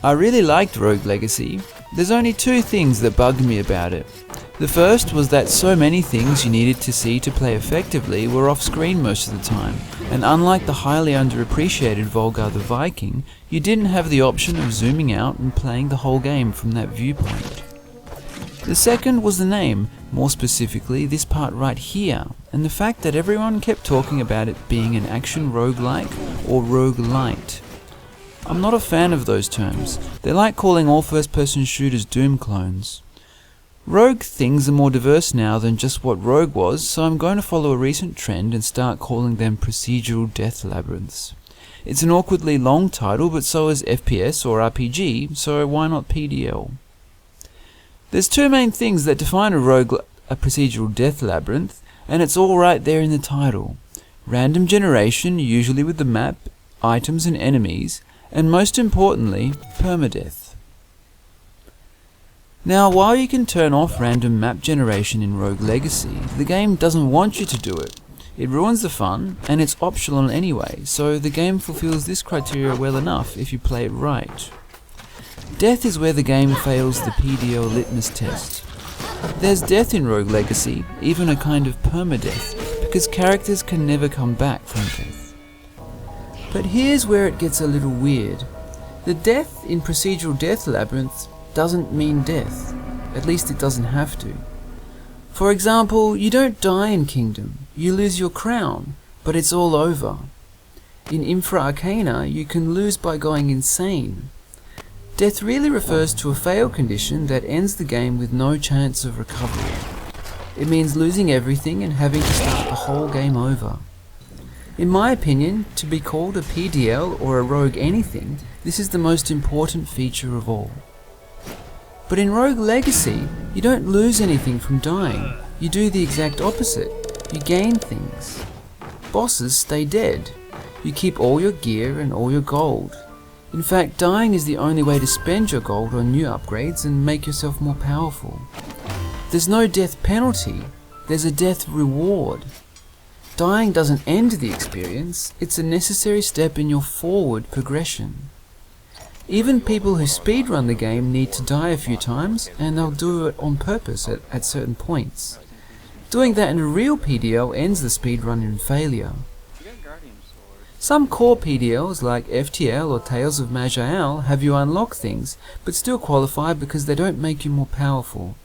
I really liked Rogue Legacy. There's only two things that bugged me about it. The first was that so many things you needed to see to play effectively were off screen most of the time, and unlike the highly underappreciated Volgar the Viking, you didn't have the option of zooming out and playing the whole game from that viewpoint. The second was the name, more specifically this part right here, and the fact that everyone kept talking about it being an action roguelike or roguelite. I'm not a fan of those terms. They're like calling all first-person shooters Doom clones. Rogue things are more diverse now than just what Rogue was, so I'm going to follow a recent trend and start calling them procedural death labyrinths. It's an awkwardly long title, but so is FPS or RPG, so why not PDL? There's two main things that define a procedural death labyrinth, and it's all right there in the title. Random generation, usually with the map, items and enemies, and most importantly, permadeath. Now, while you can turn off random map generation in Rogue Legacy, the game doesn't want you to do it. It ruins the fun, and it's optional anyway, so the game fulfills this criteria well enough if you play it right. Death is where the game fails the PDL litmus test. There's death in Rogue Legacy, even a kind of permadeath, because characters can never come back from death. But here's where it gets a little weird. The death in procedural death labyrinths doesn't mean death. At least it doesn't have to. For example, you don't die in Kingdom. You lose your crown, but it's all over. In Infra Arcana, you can lose by going insane. Death really refers to a fail condition that ends the game with no chance of recovery. It means losing everything and having to start the whole game over. In my opinion, to be called a PDL or a rogue anything, this is the most important feature of all. But in Rogue Legacy, you don't lose anything from dying. You do the exact opposite. You gain things. Bosses stay dead. You keep all your gear and all your gold. In fact, dying is the only way to spend your gold on new upgrades and make yourself more powerful. There's no death penalty, there's a death reward. Dying doesn't end the experience, it's a necessary step in your forward progression. Even people who speedrun the game need to die a few times, and they'll do it on purpose at certain points. Doing that in a real PDL ends the speedrun in failure. Some core PDLs like FTL or Tales of Maj'Al have you unlock things, but still qualify because they don't make you more powerful.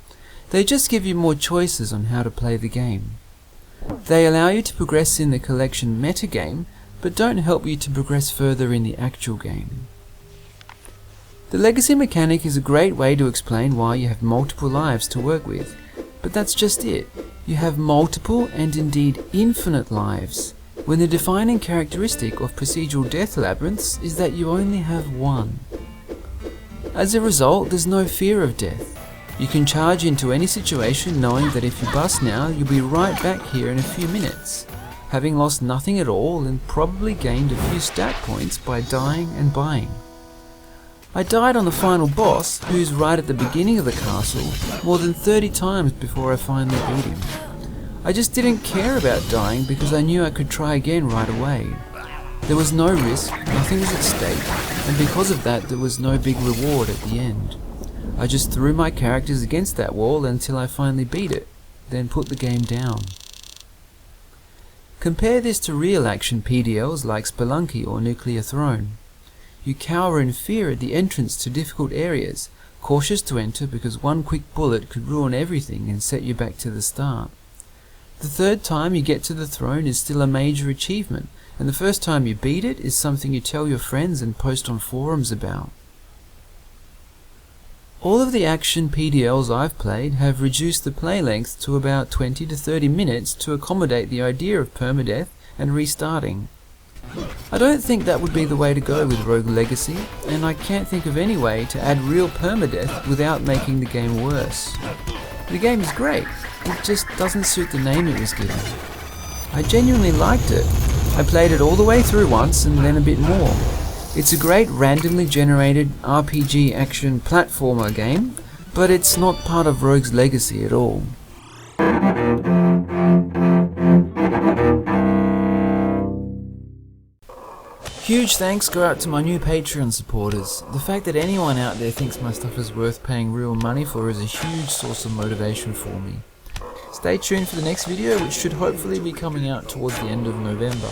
They just give you more choices on how to play the game. They allow you to progress in the collection metagame, but don't help you to progress further in the actual game. The legacy mechanic is a great way to explain why you have multiple lives to work with, but that's just it. You have multiple and indeed infinite lives, when the defining characteristic of procedural death labyrinths is that you only have one. As a result, there's no fear of death. You can charge into any situation knowing that if you bust now, you'll be right back here in a few minutes, having lost nothing at all and probably gained a few stat points by dying and buying. I died on the final boss, who's right at the beginning of the castle, more than 30 times before I finally beat him. I just didn't care about dying because I knew I could try again right away. There was no risk, nothing was at stake, and because of that there was no big reward at the end. I just threw my characters against that wall until I finally beat it, then put the game down. Compare this to real action PDLs like Spelunky or Nuclear Throne. You cower in fear at the entrance to difficult areas, cautious to enter because one quick bullet could ruin everything and set you back to the start. The third time you get to the throne is still a major achievement, and the first time you beat it is something you tell your friends and post on forums about. All of the action PDLs I've played have reduced the play length to about 20 to 30 minutes to accommodate the idea of permadeath and restarting. I don't think that would be the way to go with Rogue Legacy, and I can't think of any way to add real permadeath without making the game worse. The game is great, it just doesn't suit the name it was given. I genuinely liked it. I played it all the way through once and then a bit more. It's a great randomly generated RPG action platformer game, but it's not part of Rogue's legacy at all. Huge thanks go out to my new Patreon supporters. The fact that anyone out there thinks my stuff is worth paying real money for is a huge source of motivation for me. Stay tuned for the next video, which should hopefully be coming out towards the end of November.